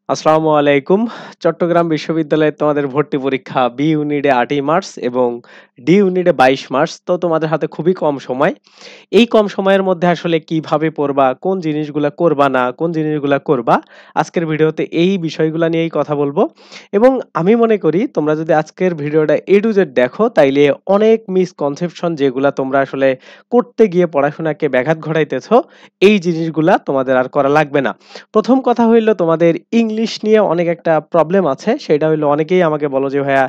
আসসালামু আলাইকুম। চট্টগ্রাম বিশ্ববিদ্যালয়ে তোমাদের ভর্তি পরীক্ষা বি ইউনিটে ৮ই মার্চ এবং ডি ইউনিটে ২২ মার্চ। তো তোমাদের হাতে খুবই কম সময়। এই কম সময়ের মধ্যে আসলে কিভাবে পড়বা, কোন জিনিসগুলা করবা না, কোন জিনিসগুলা করবা, আজকের ভিডিওতে এই বিষয়গুলা নিয়েই কথা বলবো। এবং আমি মনে করি তোমরা যদি আজকের ভিডিওটা A to Z দেখো তাইলে অনেক মিসকনসেপশন যেগুলা তোমরা আসলে করতে গিয়ে পড়াশোনাকে ব্যাঘাত ঘটাইতেছো, এই জিনিসগুলা তোমাদের আর করা লাগবে না। ১ম কথা হইলো তোমাদের ইংলিশ নিয়ে অনেক একটা প্রবলেম আছে। সেটা হইলো অনেকেই আমাকে বলো যে, "ভাইয়া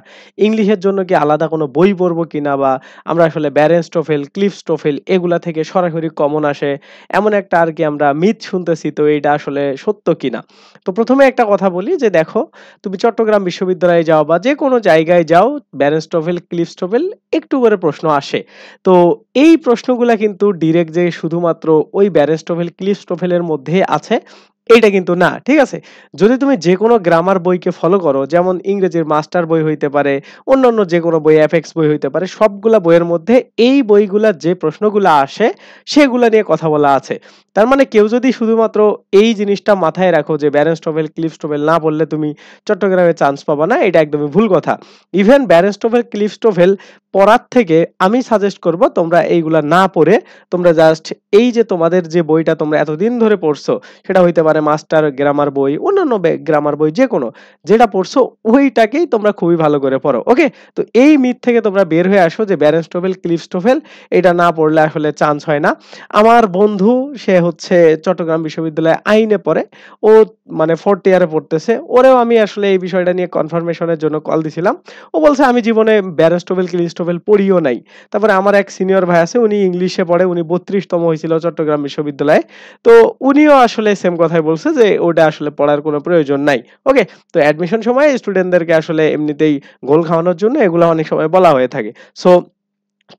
ইংলিশের জন্য কি আলাদা কোনো বই পড়বো কিনা বা আমরা আসলে ব্যারেন্স টোফেল, ক্লিফস টোফেল এগুলা থেকে সরাসরি কমন আসে।" এমন একটা আরকি আমরা মিথ শুনতেছি। তো এইটা আসলে সত্য কিনা? তো ১ম এ একটা কথা বলি যে দেখো, তুমি চট্টগ্রাম বিশ্ববিদ্যালয়ে যাও বা যেকোনো জায়গায় যাও, ব্যারেন্স টোফেল, ক্লিফস টোফেল একটু করে প্রশ্ন আসে। তো এই প্রশ্নগুলা কিন্তু ডিরেক্ট যে শুধুমাত্র ওই ব্যারেন্স টোফেল, ক্লিফস টোফেলের মধ্যে আছে এইটা কিন্তু না। ঠিক আছে? যদি তুমি যেকোনো গ্রামার বইকে ফলো করো, যেমন ইংরেজির মাস্টার বই হইতে পারে, অন্যান্য যেকোনো বই, এফএক্স বই হইতে পারে, সবগুলা বইয়ের মধ্যে এই বইগুলা যে প্রশ্নগুলা আসে, সেগুলা নিয়ে কথা বলা আছে। তার মানে কেউ যদি শুধুমাত্র এই জিনিসটা মাথায় রাখো যে ব্যারেন্স টোফেল, ক্লিফস টোফেল না পড়লে তুমি চট্টগ্রামে চান্স পাবা না, এটা একদমই ভুল কথা। ইভেন ব্যারেন্স টোফেল, ক্লিফস টোফেল পড়ার থেকে আমি সাজেস্ট করব তোমরা এইগুলা না পড়ে তোমরা জাস্ট এই যে তোমাদের যে বইটা তোমরা এতদিন ধরে পড়ছো, সেটা হইতে পারে মাস্টার গ্রামার বই, অন্যান্য গ্রামার বই যেকোনো, যেটা পড়ছো ওইটাকেই তোমরা খুবই ভালো করে পড়ো। ওকে? তো এই মিথ থেকে তোমরা বের হয়ে আসো যে ব্যারেন্স টোফেল, ক্লিফস টোফেল এটা না পড়লে আসলে চান্স হয় না। আমার বন্ধু সে হচ্ছে চট্টগ্রাম বিশ্ববিদ্যালয়ে আইনে পড়ে। ও মানে 4th ইয়ারে পড়তেছে। ওরেও আমি আসলে এই বিষয়টা নিয়ে কনফার্মেশন এর জন্য কল দিছিলাম। ও বলছে আমি জীবনে ব্যারেন্স টোফেল, ক্লিফস টোফেল পড়িও নাই। তারপরে আমার এক সিনিয়র ভাই আছে, উনি ইংলিশে পড়ে, উনি ৩২ তম হইছিল চট্টগ্রাম বিশ্ববিদ্যালয়ে। তো উনিও আসলে সেম কথাই বলছে যে ওটা আসলে পড়ার কোনো প্রয়োজন নাই। ওকে? তো অ্যাডমিশন সময়ে স্টুডেন্টদেরকে আসলে এমনিতেই গোল খাওয়ানোর জন্য এগুলা অনেক সময় বলা হয়ে থাকে। সো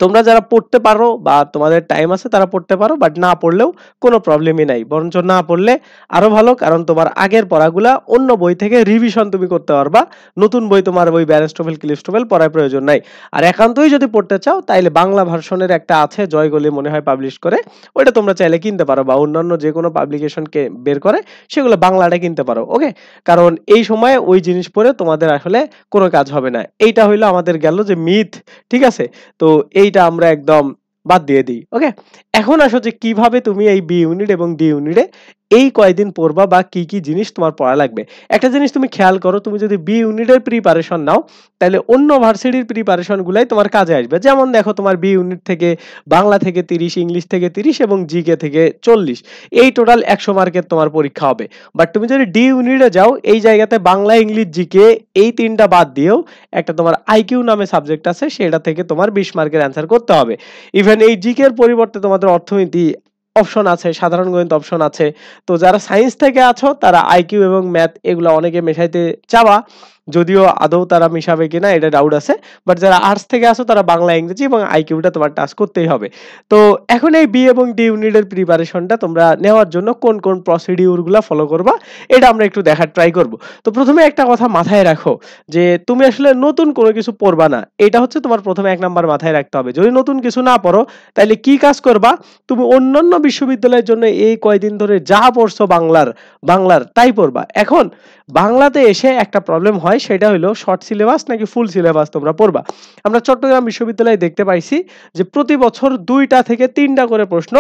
তোমরা যারা পড়তে পারো বা তোমাদের টাইম আছে তারা পড়তে পারো, বাট না পড়লেও কোনো প্রবলেমই নাই। বরঞ্চ না পড়লে আরো ভালো, কারণ তোমার আগের পড়াগুলা অন্য বই থেকে রিভিশন তুমি করতে পারবা। নতুন বই তোমার ওই ব্যারেন্স টোফেল, ক্লিফস টোফেল পড়ার প্রয়োজন নাই। আর একান্তই যদি পড়তে চাও তাইলে বাংলা ভার্সনের একটা আছে, জয়গলি মনে হয় পাবলিশ করে। ওইটা তোমরা চাইলে কিনতে পারো বা অন্যান্য যেকোনো পাবলিকেশনকে বের করে সেগুলো বাংলাটা কিনতে পারো। ওকে? কারণ এই সময়ে ওই জিনিস পড়ে তোমাদের আসলে কোনো কাজ হবে না। এইটা হইলো আমাদের গেল যে মিথ। ঠিক আছে? তো এইটা আমরা একদম বাদ দিয়ে দিই। ওকে? এখন আসো যে কিভাবে তুমি এই বি ইউনিট এবং ডি ইউনিটে এই কয়দিন পড়বা বা কি, কি জিনিস তোমার পড়া লাগবে। একটা জিনিস তুমি খেয়াল করো, তুমি যদি বি ইউনিটের প্রিপারেশন নাও, তাইলে অন্য ভার্সিটির প্রিপারেশন গুলাই তোমার কাজে আসবে। যেমন দেখো তোমার বি ইউনিট থেকে বাংলা থেকে ৩০, ইংলিশ থেকে ৩০ এবং জিকে থেকে ৪০। এই টোটাল ১০০ মার্কের তোমার পরীক্ষা হবে। বাট তুমি যদি ডি ইউনিটে যাও, এই জায়গাতে বাংলা, ইংলিশ, জিকে এই ৩ টা বাদ দিয়েও একটা তোমার আইকিউ নামে সাবজেক্ট আছে, সেটা থেকে তোমার ২০ মার্কের অ্যান্সার করতে হবে। ইভেন এই জিকে এর পরিবর্তে তোমাদের অর্থনীতি অপশন আছে, সাধারণ গণিত অপশন আছে। তো যারা সায়েন্স থেকে আছো তারা আইকিউ এবং ম্যাথ এগুলা অনেকে মেশাইতে চাওয়া, যদিও আদৌ তারা মিশাবে কিনা এটা ডাউট আছে। বাট যারা আর্টস থেকে আছো তারা বাংলা, ইংরেজি এবং আইকিউটা তোমার টাচ করতেই হবে। তো এখন এই বি এবং ডি ইউনিটের প্রিপারেশনটা তোমরা নেওয়ার জন্য কোন, কোন প্রসিডিউর গুলা ফলো করবা, এটা আমরা একটু দেখার ট্রাই করব। তো ১ম এ একটা কথা মাথায় রাখো যে তুমি আসলে নতুন কোনো কিছু পড়বা না। এটা হচ্ছে তোমার ১ম এ ১ নাম্বার মাথায় রাখতে হবে। যদি নতুন কিছু না পড়ো, তাইলে কি কাজ করবা? তুমি অন্যান্য বিশ্ববিদ্যালয়ের জন্য এই কয়দিন ধরে যা পড়ছো বাংলার তাই পড়বা। এখন বাংলাতে এসে একটা প্রবলেম হয়, সেটা হইলো শর্ট সিলেবাস নাকি ফুল সিলেবাস তোমরা পড়বা। আমরা চট্টগ্রাম বিশ্ববিদ্যালয়ে দেখতে পাইছি যে প্রতি বছর ২ টা থেকে ৩ টা করে প্রশ্ন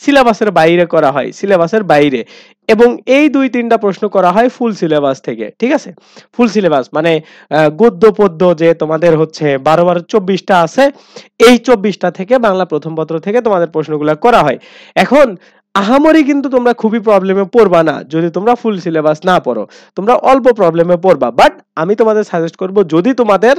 সিলেবাসের বাইরে করা হয়, সিলেবাসের বাইরে। এবং এই ২-৩ টা প্রশ্ন করা হয় ফুল সিলেবাস থেকে। ঠিক আছে? ফুল সিলেবাস মানে গদ্য পদ্য যে তোমাদের হচ্ছে ১২ ২৪ টা আছে, এই ২৪ টা থেকে বাংলা প্রথম পত্র থেকে তোমাদের প্রশ্নগুলা করা হয়। এখন আহামরি কিন্তু তোমরা খুবই প্রবলেমে পড়বা না যদি তোমরা ফুল সিলেবাস না পড়ো। তোমরা অল্প প্রবলেমে পড়বা। বাট আমি তোমাদের সাজেস্ট করব, যদি তোমাদের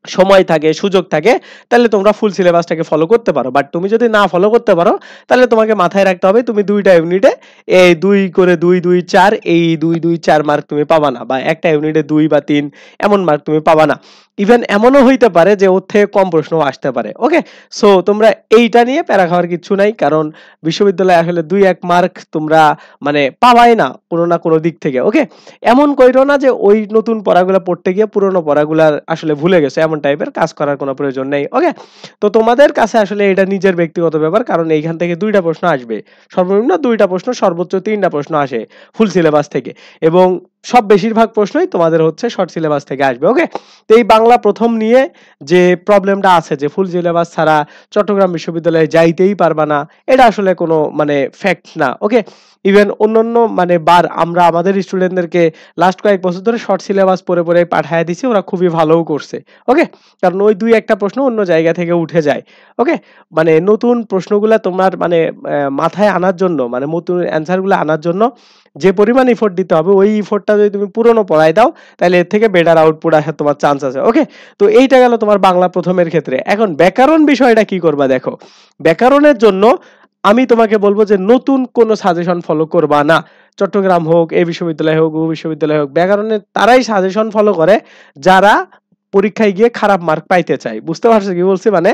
সময় থাকে, সুযোগ থাকে, তাহলে তোমরা ফুল সিলেবাসটাকে ফলো করতে পারো। বাট তুমি যদি না ফলো করতে পারো, তাহলে তোমাকে মাথায় রাখতে হবে তুমি ২ টা ইউনিটে এই ২ করে ২, ২, ৪ এই ২, ২, ৪ মার্ক তুমি পাবা না, বা একটা ইউনিটে ২ বা ৩ এমন মার্ক তুমি পাবা না। ইভেন এমনও হইতে পারে যে ওর থেকে কম প্রশ্নও আসতে পারে। ওকে? সো তোমরা এইটা নিয়ে প্যারা খাওয়ার কিচ্ছু নাই। কারণ বিশ্ববিদ্যালয়ে আসলে ২-১ মার্ক তোমরা মানে পাবাই না কোনো না কোনো দিক থেকে। ওকে? এমন কইরো না যে ওই নতুন পড়াগুলা পড়তে গিয়ে পুরনো পড়াগুলার আসলে ভুলে গেছো, এমন টাইপের কাজ করার কোনো প্রয়োজন নেই। ওকে? তো তোমাদের কাছে আসলে এটা নিজের ব্যক্তিগত ব্যাপার, কারণ এইখান থেকে ২ টা প্রশ্ন আসবে। সর্বনিম্ন ২ টা প্রশ্ন, সর্বোচ্চ ৩ টা প্রশ্ন আসে ফুল সিলেবাস থেকে। এবং সব বেশিরভাগ প্রশ্নই তোমাদের হচ্ছে শর্ট সিলেবাস থেকে আসবে। ওকে, তো এই বাংলা প্রথম নিয়ে যে প্রবলেমটা আছে যে ফুল সিলেবাস ছাড়া চট্টগ্রাম বিশ্ববিদ্যালয়ে যাইতেই পারবা না, এটা আসলে কোনো মানে ফ্যাক্ট না। ওকে, ইভেন অন্যান্য মানে বার আমরা আমাদের স্টুডেন্টদেরকে লাস্ট কয়েক বছর ধরে শর্ট সিলেবাস পড়ে পড়ে পাঠায় দিছি, ওরা খুবই ভালোও করছে। ওকে, কারণ ওই দুই একটা প্রশ্ন অন্য জায়গা থেকে উঠে যায়। ওকে, মানে নতুন প্রশ্নগুলা তোমার মানে মাথায় আনার জন্য, মানে নতুন অ্যান্সারগুলো আনার জন্য যে পরিমাণ ইফোর্ট দিতে হবে, ওই ইফোর্টটা যদি তুমি পুরনো পড়ায় দাও তাহলে এর থেকে বেটার আউটপুট আসার তোমার চান্স আছে। ওকে, তো এইটা গেল তোমার বাংলা প্রথমের ক্ষেত্রে। এখন ব্যাকরণ বিষয়টা কি করবা দেখো, ব্যাকরণের জন্য আমি তোমাকে বলবো যে নতুন কোনো সাজেশন ফলো করবা না। চট্টগ্রাম হোক, এই বিশ্ববিদ্যালয় হোক, ও বিশ্ববিদ্যালয় হোক, ব্যাকরণের তারাই সাজেশন ফলো করে যারা পরীক্ষায় গিয়ে খারাপ মার্ক পাইতে চায়। বুঝতে পারছো কি বলছি? মানে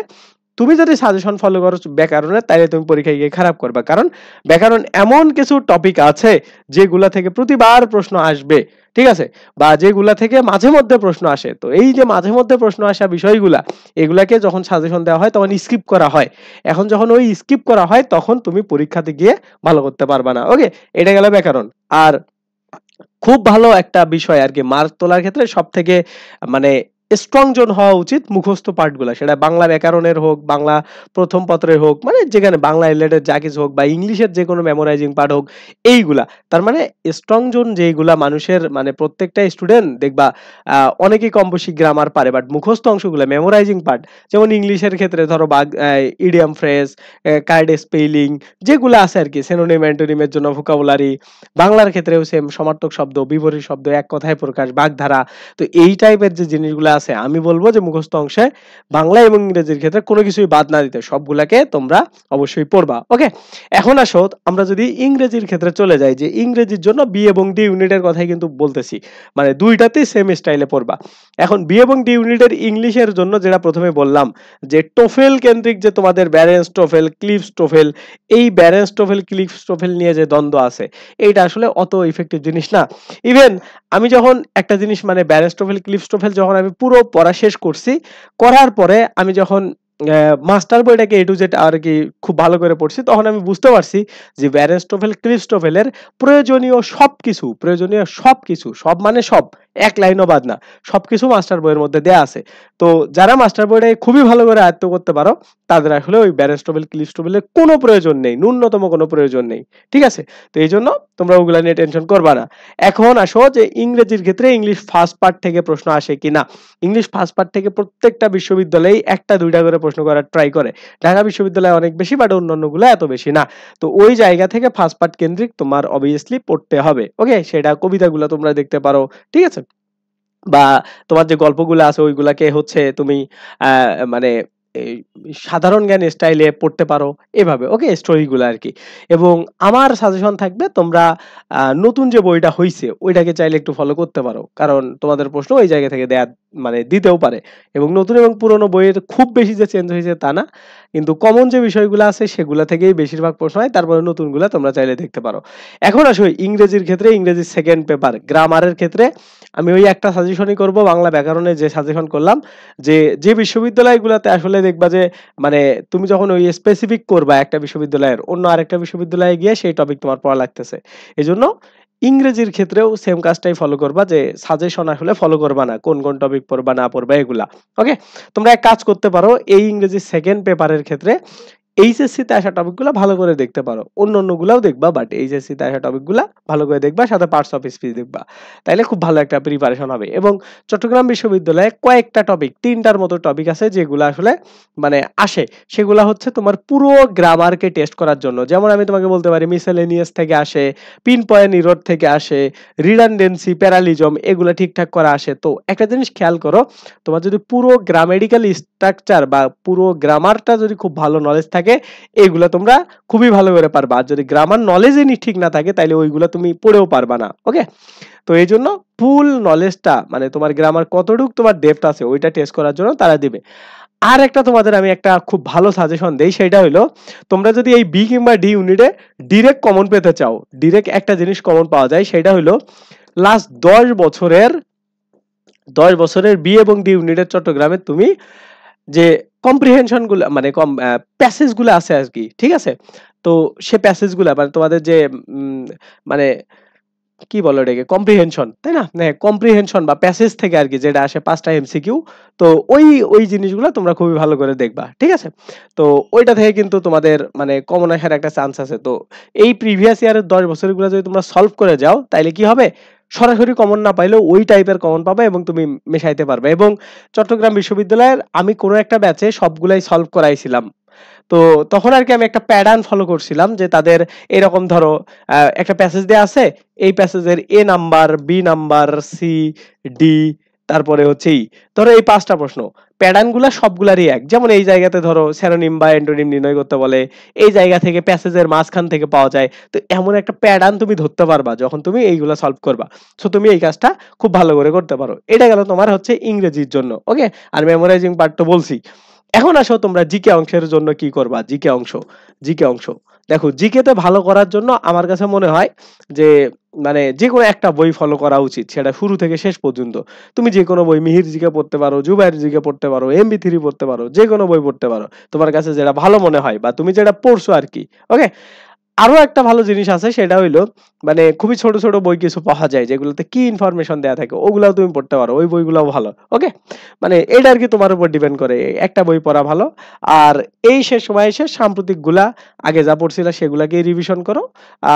তুমি যদি সাজেশন ফলো করো ব্যাকরণের, তাহলে তুমি পরীক্ষায় গিয়ে খারাপ করবে। কারণ ব্যাকরণ এমন কিছু টপিক আছে যেগুলা থেকে প্রতিবার প্রশ্ন আসবে, ঠিক আছে, বা যেগুলা থেকে মাঝে মধ্যে প্রশ্ন আসে। তো এই যে মাঝে মধ্যে প্রশ্ন আসা বিষয়গুলা, এগুলাকে যখন সাজেশন দেওয়া হয় তখন স্কিপ করা হয়। এখন যখন ওই স্কিপ করা হয় তখন তুমি পরীক্ষাতে গিয়ে ভালো করতে পারবা না। ওকে, এটা গেল ব্যাকরণ। আর খুব ভালো একটা বিষয় আর কি মার্ক তোলার ক্ষেত্রে সব থেকে মানে স্ট্রং জোন হওয়া উচিত মুখস্থ পার্টগুলো, সেটা বাংলা ব্যাকরণের হোক, বাংলা প্রথম পত্রের হোক, মানে যেখানে বাংলা রিলেটেড যা কিছু হোক, বা ইংলিশের যে কোনো মেমোরাইজিং পার্ট হোক, এইগুলা। তার মানে স্ট্রং জোন যেগুলা মানুষের, মানে প্রত্যেকটা স্টুডেন্ট দেখবা অনেকেই কম বেশি গ্রামার পারে, বাট মুখস্থ অংশগুলো মেমোরাইজিং পার্ট, যেমন ইংলিশের ক্ষেত্রে ধরো বা ইডিয়াম ফ্রেজ, কার্ড স্পেলিং যেগুলো আছে আর কি, সিনোনিম অ্যান্টোনিমের জন্য ভোকাবুলারি, বাংলার ক্ষেত্রেও সেম, সমার্থক শব্দ, বিপরীত শব্দ, এক কথায় প্রকাশ, বাগধারা। তো এই টাইপের যে জিনিসগুলো আছে, আমি বলবো যে মুখস্থ অংশে বাংলা এবং ইংরেজির ক্ষেত্রে কোনো কিছুই বাদ না দিতে, সবগুলাকে তোমরা অবশ্যই পড়বা। ওকে, এখন আসো আমরা যদি ইংরেজির ক্ষেত্রে চলে যাই, যে ইংরেজির জন্য বি এবং ডি ইউনিটের কথাই কিন্তু বলতেছি, মানে দুইটাতেই সেম স্টাইলে পড়বা। এখন বি এবং ডি ইউনিটের ইংলিশের জন্য যেটা প্রথমে বললাম, যে টোফেল কেন্দ্রিক যে তোমাদের ব্যারেন্স টোফেল, ক্লিপস টোফেল, এই ব্যারেন্স টোফেল ক্লিপস টোফেল নিয়ে যে দ্বন্দ্ব আছে, এইটা আসলে অত ইফেক্টিভ জিনিস না। ইভেন আমি যখন একটা জিনিস মানে ব্যারেন্স টোফেল ক্লিপস টোফেল যখন আমি পুরো পড়া শেষ করছি, করার পরে আমি যখন মাস্টার বইটাকে এ টু জেড আর কি খুব ভালো করে পড়ছি, তখন আমি বুঝতে পারছি যে ব্যারেন্স টোফেল ক্লিপস টোফেলের প্রয়োজনীয় সবকিছু সব মানে সব, এক লাইনও বাদ না, সবকিছু মাস্টার বইয়ের মধ্যে দেয়া আছে। তো যারা মাস্টার বইটাকে খুবই ভালো করে আয়ত্ত করতে পারো, তাদের আসলে ওই ব্যারেন্স টোফেল ক্লিপস টোফেলের কোনো প্রয়োজন নেই, ন্যূনতম কোনো প্রয়োজন নেই। ঠিক আছে, তো এই জন্য তোমরা ওগুলা নিয়ে টেনশন করবা না। এখন আসো যে ইংরেজির ক্ষেত্রে ইংলিশ ফার্স্ট পার্ট থেকে প্রশ্ন আসে কিনা। ইংলিশ ফার্স্ট পার্ট থেকে প্রত্যেকটা বিশ্ববিদ্যালয়ে একটা দুইটা করে প্রশ্ন করার ট্রাই করে। ঢাকা বিশ্ববিদ্যালয়ে অনেক বেশি, বাট অন্যান্যগুলো এত বেশি না। তো ওই জায়গা থেকে ফার্স্ট পার্ট কেন্দ্রিক তোমার অবভিয়াসলি পড়তে হবে। ওকে, সেটা কবিতাগুলো তোমরা দেখতে পারো, ঠিক আছে, বা তোমার যে গল্পগুলো আছে ওইগুলাকে হচ্ছে তুমি মানে এই সাধারণ জ্ঞান স্টাইলে পড়তে পারো, এভাবে। ওকে, স্টোরিগুলো আর কি। এবং আমার সাজেশন থাকবে তোমরা নতুন যে বইটা হইছে ওইটাকে চাইলে একটু ফলো করতে পারো, কারণ তোমাদের প্রশ্ন ওই জায়গা থেকে দেয়া মানে দিতেও পারে। এবং নতুন এবং পুরনো বইয়ের খুব বেশি যে চেঞ্জ হয়েছে তা না, কিন্তু কমন যে বিষয়গুলো আছে সেগুলা থেকেই বেশিরভাগ প্রশ্ন হয়, তারপরে নতুনগুলা তোমরা চাইলে দেখতে পারো। এখন আসো ইংরেজির ক্ষেত্রে, ইংরেজির সেকেন্ড পেপার গ্রামারের ক্ষেত্রে আমি ওই একটা সাজেশনই করব, বাংলা ব্যাকরণে যে সাজেশন করলাম, যে যে বিশ্ববিদ্যালয়গুলোতে আসলে দেখবা যে মানে তুমি যখন ওই স্পেসিফিক করবা একটা বিশ্ববিদ্যালয়ের, অন্য আরেকটা বিশ্ববিদ্যালয়ে গিয়ে সেই টপিক তোমার পড়া লাগতেছে, এজন্য ইংরেজির ক্ষেত্রেও সেম কাজটাই ফলো করবা, যে সাজেশন আসলে ফলো করবা না, কোন কোন টপিক পড়বা না পড়বা এগুলা। ওকে, তোমরা এক কাজ করতে পারো, এই ইংরেজি সেকেন্ড পেপারের ক্ষেত্রে এইচএসসি তে আসা টপিকগুলো ভালো করে দেখতে পারো, অন্যগুলাও দেখবা, বাট এইচএসসি তে আসা টপিকগুলো ভালো করে দেখবা, সাথে পার্টস অফ স্পিচ দেখবা, তাইলে খুব ভালো একটা প্রিপারেশন হবে। এবং চট্টগ্রাম বিশ্ববিদ্যালয়ে কয়েকটা টপিক, তিনটার মতো টপিক আছে যেগুলো আসলে মানে আসে, সেগুলা হচ্ছে তোমার পুরো গ্রামারকে টেস্ট করার জন্য। যেমন আমি তোমাকে বলতে পারি মিসেলেনিয়াস থেকে আসে, পিন পয়েন্ট ইরোড থেকে আসে, রিডান্ডেন্সি, প্যারালিজম, এগুলা ঠিকঠাক করা আসে। তো একটা জিনিস খেয়াল করো, তোমার যদি পুরো গ্রামেটিক্যাল স্ট্রাকচার বা পুরো গ্রামারটা যদি খুব ভালো নলেজ থাকে, এগুলো তোমরা খুবই ভালো করে পারবা। আর যদি গ্রামার নলেজই ঠিক না থাকে, তাহলে ওইগুলো তুমি পড়েও পারবা না। ওকে, তো এই জন্য ফুল নলেজটা, মানে তোমার গ্রামার কতটুকু তোমার ডেপথ আছে ওইটা টেস্ট করার জন্য তারা দিবে। আর একটা তোমাদের আমি একটা খুব ভালো সাজেশন দেই, সেটা হলো তোমরা যদি এই বি কিংবা ডি ইউনিটে ডিরেক্ট কমন পেতে চাও, ডিরেক্ট একটা জিনিস কমন পাওয়া যায়, সেটা হলো লাস্ট 10 বছরের বি এবং ডি ইউনিটের চট্টগ্রামে তুমি যে কম্প্রিহেনশন গুলো, মানে প্যাসেজ গুলো আছে আর কি, ঠিক আছে, তো সে প্যাসেজ গুলা মানে তোমাদের যে মানে কি বলে এটাকে, কম্প্রিহেনশন, তাই না? হ্যাঁ, কম্প্রিহেনশন বা প্যাসেজ থেকে আর কি যেটা আসে 5টা এমসিকিউ। তো ওই জিনিসগুলো তোমরা খুবই ভালো করে দেখবা, ঠিক আছে? তো ওইটা থেকে কিন্তু তোমাদের মানে কমন আসার একটা চান্স আছে। তো এই প্রিভিয়াস ইয়ারের 10 বছরগুলো যদি তোমরা সলভ করে যাও তাইলে কি হবে, সরাসরি কমন না পাইলেও ওই টাইপের কমন পাবে এবং তুমি মেশাইতে পারবে। এবং চট্টগ্রাম বিশ্ববিদ্যালয়ের আমি কোনো একটা ব্যাচে সবগুলাই সলভ করাইছিলাম। তো তখন আর কি আমি একটা প্যাটার্ন ফলো করছিলাম যে তাদের এরকম ধরো একটা প্যাসেজ দেয়া আছে, এই প্যাসেজের A number, B number, C, D, তারপরে হচ্ছে ই, ধরো এই 5টা প্রশ্ন, প্যাটার্ন গুলা সবগুলারই এক। যেমন এই জায়গাতে ধরো স্যানোনিম বা অ্যান্টোনিম নির্ণয় করতে বলে, এই জায়গা থেকে প্যাসেজের মাঝখান থেকে পাওয়া যায়। তো এমন একটা প্যাটার্ন তুমি ধরতে পারবা যখন তুমি এইগুলা সলভ করবা। সো তুমি এই কাজটা খুব ভালো করে করতে পারো। এটা গেল তোমার হচ্ছে ইংরেজির জন্য, ওকে। আর মেমোরাইজিং পার্ট তো বলছি। এখন আসো তোমরা জিকে অংশের জন্য কি করবা। জিকে অংশ দেখো, জিকে তে ভালো করার জন্য আমার কাছে মনে হয় যে মানে যে কোনো একটা বই ফলো করা উচিত, সেটা শুরু থেকে শেষ পর্যন্ত। তুমি যে কোনো বই, মিহির জিকে পড়তে পারো, জুবাইর জিকে পড়তে পারো, MB3 পড়তে পারো, যে কোনো বই পড়তে পারো তোমার কাছে যেটা ভালো মনে হয় বা তুমি যেটা পড়ছো আর কি, ওকে। আরো একটা ভালো জিনিস আছে, সেটা হইলো মানে খুবই ছোট ছোট বই কিছু পাওয়া যায় যেগুলোতে কি ইনফরমেশন দেয়া থাকে, ওগুলাও তুমি পড়তে পারো, ওই বইগুলোও ভালো, ওকে। মানে এটা আর কি তোমার উপর ডিপেন্ড করে, একটা বই পড়া ভালো। আর এই শেষ সময় এসে সাম্প্রতিক গুলা আগে যা পড়ছিল সেগুলাকে রিভিশন করো,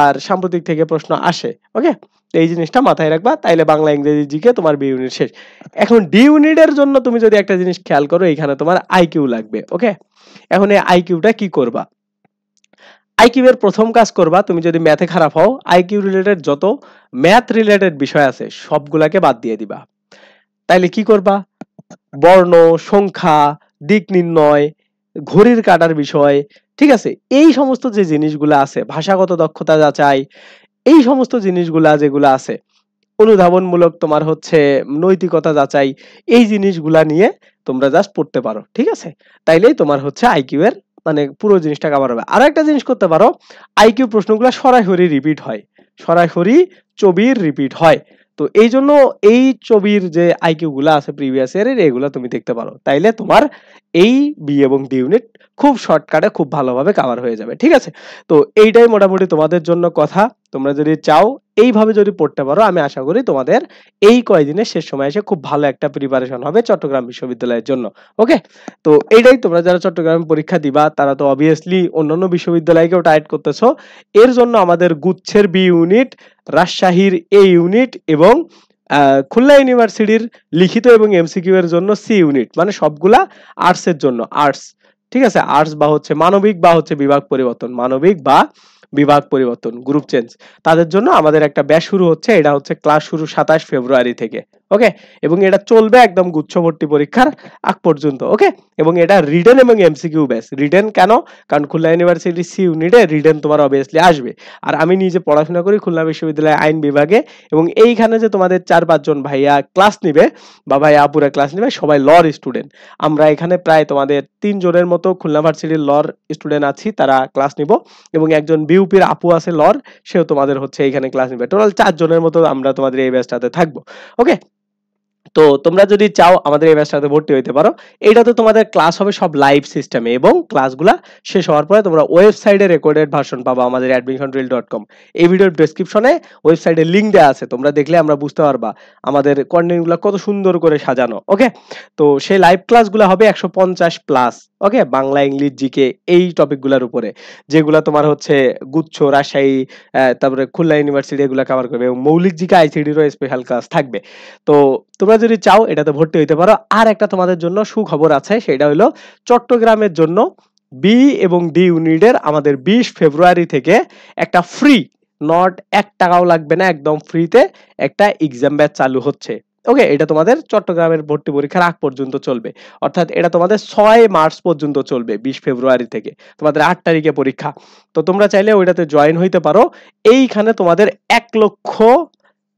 আর সাম্প্রতিক থেকে প্রশ্ন আসে, ওকে। এই জিনিসটা মাথায় রাখবা, তাইলে বাংলা ইংরেজি জিকে তোমার বি ইউনিট শেষ। এখন ডি ইউনিটের জন্য তুমি যদি একটা জিনিস খেয়াল করো, এখানে তোমার আইকিউ লাগবে, ওকে। এখন এই আইকিউটা কি করবা, আইকিউ এর প্রথম কাজ করবা, তুমি যদি ম্যাথে খারাপ হও, আইকিউ রিলেটেড যত ম্যাথ রিলেটেড বিষয় আছে সবগুলাকে বাদ দিয়ে দিবা। তাইলে কি করবা, বর্ণ, সংখ্যা, দিক নির্ণয়, ঘড়ির কাঁটার বিষয়, ঠিক আছে, এই সমস্ত যে জিনিসগুলো আছে, ভাষাগত দক্ষতা যাচাই, এই সমস্ত জিনিসগুলা যেগুলো আছে, অনুধাবনমূলক তোমার হচ্ছে নৈতিকতা যাচাই, এই জিনিসগুলা নিয়ে তোমরা জাস্ট পড়তে পারো, ঠিক আছে। তাইলেই তোমার হচ্ছে আইকিউ এর মানে পুরো জিনিসটা কভার হবে। আর একটা জিনিস করতে পারো, আইকিউ প্রশ্নগুলো সরাসরি রিপিট হয়, সরাসরি ছবির রিপিট হয়। তো এই জন্য এই ছবির যে আইকিউ গুলা আছে প্রিভিয়াস ইয়ারের, এগুলা তুমি দেখতে পারো, তাইলে তোমার এই বি এবং ডি ইউনিট খুব শর্টকাটে খুব ভালোভাবে কভার হয়ে যাবে, ঠিক আছে। তো এইটাই মোটামুটি তোমাদের জন্য কথা। তোমরা যদি চাও এইভাবে যদি পড়তে পারো, আমি আশা করি তোমাদের এই কয়দিনের শেষ সময় এসে খুব ভালো একটা প্রিপারেশন হবে চট্টগ্রাম বিশ্ববিদ্যালয়ের জন্য, ওকে। তো এইটাই, তোমরা যারা চট্টগ্রামে পরীক্ষা দিবা তারা তো অবভিয়াসলি অন্যান্য বিশ্ববিদ্যালয়কেও টার্গেট করতেছো। এর জন্য আমাদের গুচ্ছের বি ইউনিট, রাজশাহীর এ ইউনিট এবং খুলনা ইউনিভার্সিটির লিখিত এবং এমসিকিউ এর জন্য সি ইউনিট, মানে সবগুলা আর্টস এর জন্য, আর্টস, ঠিক আছে, আর্টস বা হচ্ছে মানবিক বা হচ্ছে বিভাগ পরিবর্তন, মানবিক বা বিভাগ পরিবর্তন, গ্রুপ চেঞ্জ, তাদের জন্য আমাদের একটা ব্যাচ শুরু হচ্ছে। এটা হচ্ছে ক্লাস শুরু 27 ফেব্রুয়ারি থেকে, ওকে। এবং এটা চলবে একদম গুচ্ছ ভর্তি পরীক্ষার আগ পর্যন্ত, ওকে। এবং এটা রিটেন এবং এমসিকিউ ব্যাচ। রিটেন কেন, কারণ খুলনা ইউনিভার্সিটি সি ইউনিটে রিটেন তোমার অবভিয়াসলি আসবে। আর আমি নিজে পড়াশোনা করি খুলনা বিশ্ববিদ্যালয়ের আইন বিভাগে, এবং এইখানে যে তোমাদের 4-5 জন ভাইয়া ক্লাস নিবে বা ভাইয়া আপুরা ক্লাস নিবে, সবাই লর স্টুডেন্ট। আমরা এখানে প্রায় তোমাদের 3 জনের মতো খুলনা ভার্সিটির লর স্টুডেন্ট আছি, তারা ক্লাস নিব। এবং একজন বিউপির আপু আছে লর, সেও তোমাদের হচ্ছে এইখানে ক্লাস নিবে। টোটাল 4 জনের মতো আমরা তোমাদের এই ব্যাচটাতে থাকবো, ওকে। তো তোমরা যদি চাও আমাদের এই ব্যাচটাতে ভর্তি হইতে পারো। এইটাতে তোমাদের ক্লাস হবে সব লাইভ সিস্টেমে, এবং ক্লাসগুলা শেষ হওয়ার পরে তোমরা ওয়েবসাইটে রেকর্ডেড ভার্সন পাবা আমাদের admissiontrail.com। এই ভিডিওর ডেসক্রিপশনে ওয়েবসাইটের লিংক দেওয়া আছে, তোমরা দেখলে আমরা বুঝতে পারবা আমাদের কন্টেন্টগুলো কত সুন্দর করে সাজানো, ওকে। তো সেই লাইভ ক্লাসগুলো হবে 150 প্লাস, ওকে, বাংলা, ইংলিশ, জিকে, এই টপিকগুলোর উপরে, যেগুলা তোমার হচ্ছে গুচ্ছ, রাজশাহী, তারপরে খুলনা ইউনিভার্সিটি, এগুলা কভার করবে। এবং মৌলিক জিকে আইসিডিরও স্পেশাল ক্লাস থাকবে। তো তোমরা যদি চাও এটাতে ভর্তি হইতে পারো। আর একটা তোমাদের জন্য সুখবর আছে, সেটা হলো চট্টগ্রামের জন্য বি এবং ডি ইউনিটের আমাদের 20 ফেব্রুয়ারি থেকে একটা ফ্রি, নট 1 টাকাও লাগবে না, একদম ফ্রিতে একটা এক্সাম ব্যাচ চালু হচ্ছে, ওকে। এটা তোমাদের চট্টগ্রামের ভর্তি পরীক্ষার আগ পর্যন্ত চলবে, অর্থাৎ এটা তোমাদের 6 মার্চ পর্যন্ত চলবে, 20 ফেব্রুয়ারি থেকে তোমাদের 8 তারিখে পরীক্ষা। তো তোমরা চাইলে ওইটাতে জয়েন হইতে পারো। এইখানে তোমাদের 1 লক্ষ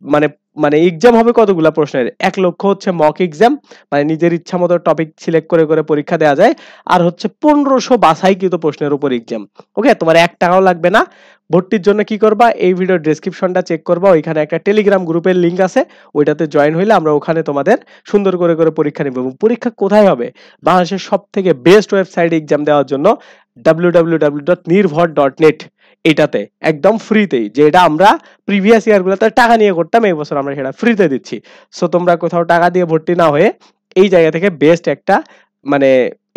মানে মানে এক্সাম হবে কতগুলা প্রশ্নের, 1 লক্ষ হচ্ছে মক এক্সাম, মানে নিজের ইচ্ছা মতো টপিক সিলেক্ট করে করে পরীক্ষা দেওয়া যায়। আর হচ্ছে 1500 বাছাইকৃত প্রশ্নের উপর এক্সাম, ওকে। তোমার 1 টাকাও লাগবে না। ভর্তির জন্য কি করবা, এই ভিডিওর ডেসক্রিপশনটা চেক করবা, ওইখানে একটা টেলিগ্রাম গ্রুপের লিংক আছে, ওইটাতে জয়েন হইলে আমরা ওখানে তোমাদের সুন্দর করে করে পরীক্ষা নেব। এবং পরীক্ষা কোথায় হবে, বাংলাদেশের সব থেকে বেস্ট ওয়েবসাইট এক্সাম দেওয়ার জন্য www.nirbhar.net, এটাতে একদম ফ্রিতেই, যে এটা আমরা প্রিভিয়াস ইয়ারগুলোতে টাকা নিয়ে করতাম, এই বছর আমরা সেটা ফ্রিতে দিচ্ছি। সো তোমরা কোথাও টাকা দিয়ে ভর্তি না হয়ে এই জায়গা থেকে বেস্ট একটা মানে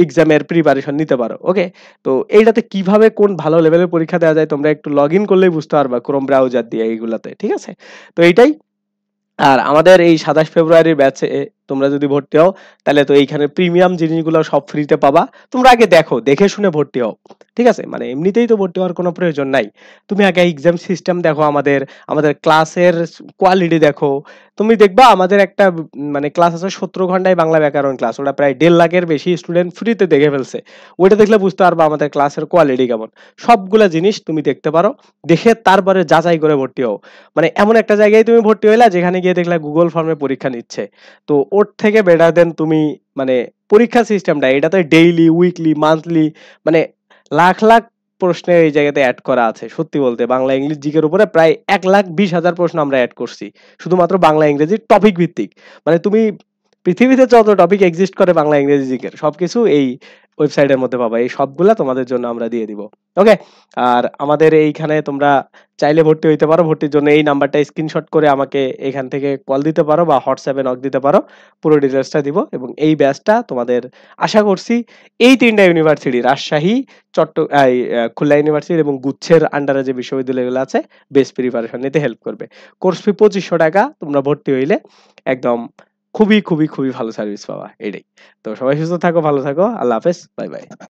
এক্সামের প্রিপারেশন নিতে পারো। ওকে, তো এইটাতে কিভাবে কোন ভালো লেভেলের পরীক্ষা দেওয়া যায় তোমরা একটু লগ ইন করলেই বুঝতে পারবা, ক্রোম ব্রাউজার দিয়ে এইগুলাতে, ঠিক আছে? তো এইটাই। আর আমাদের এই 27 ফেব্রুয়ারির ব্যাচে তোমরা যদি ভর্তি হও, তাহলে তো এইখানে প্রিমিয়াম জিনিসগুলো সব ফ্রিতে পাবা। তোমরা আগে দেখো, দেখে শুনে ভর্তি হও, ঠিক আছে? মানে এমনিতেই তো ভর্তি হওয়ার কোনো প্রয়োজন নাই। তুমি আগে এক্সাম সিস্টেম দেখো, আমাদের আমাদের ক্লাসের কোয়ালিটি দেখো। তুমি দেখবা আমাদের একটা মানে ক্লাস আছে 17 ঘন্টায় বাংলা ব্যাকরণ ক্লাস, ওটা প্রায় 1.5 লাখের বেশি স্টুডেন্ট ফ্রিতে দেখে ফেলছে। ওইটা দেখলে বুঝতে পারবা আমাদের ক্লাসের কোয়ালিটি কেমন। সবগুলা জিনিস তুমি দেখতে পারো, দেখে তারপরে যাচাই করে ভর্তি হও। মানে এমন একটা জায়গায় তুমি ভর্তি হইলা যেখানে গিয়ে দেখলা গুগল ফর্মে পরীক্ষা নিচ্ছে। তো ওর থেকে বেটার দেন তুমি মানে পরীক্ষা সিস্টেমটা এটাতে ডেইলি, উইকলি, মান্থলি মানে লাখ লাখ প্রশ্নের এই জায়গাতে অ্যাড করা আছে। সত্যি বলতে বাংলা ইংলিশ জিকের উপরে প্রায় 1,20,000 প্রশ্ন আমরা অ্যাড করছি, শুধুমাত্র বাংলা ইংরেজি টপিক ভিত্তিক। মানে তুমি পৃথিবীতে যত টপিক এক্সিস্ট করে বাংলা ইংরেজি জিকের সবকিছু এই ওয়েবসাইটের মধ্যে পাবা। এই সবগুলা তোমাদের জন্য আমরা দিয়ে দিব। ওকে, আর আমাদের এইখানে তোমরা চাইলে ভর্তি হইতে পারো। ভর্তির জন্য এই নাম্বারটা স্ক্রিনশট করে আমাকে এখান থেকে কল দিতে পারো বা হোয়াটসঅ্যাপে নক দিতে পারো, পুরো ডিটেলসটা দিব। এবং এই ব্যাচটা তোমাদের আশা করছি এই তিনটা ইউনিভার্সিটি, রাজশাহী, খুলনা ইউনিভার্সিটি এবং গুচ্ছের আন্ডারে যে বিশ্ববিদ্যালয়গুলো আছে, বেস্ট প্রিপারেশন নিতে হেল্প করবে। কোর্স ফি 2500 টাকা, তোমরা ভর্তি হইলে একদম খুবই খুবই খুবই ভালো সার্ভিস পাবা। এটাই। তো সবাই সুস্থ থাকো, ভালো থাকো, আল্লাহ হাফেজ, বাই বাই।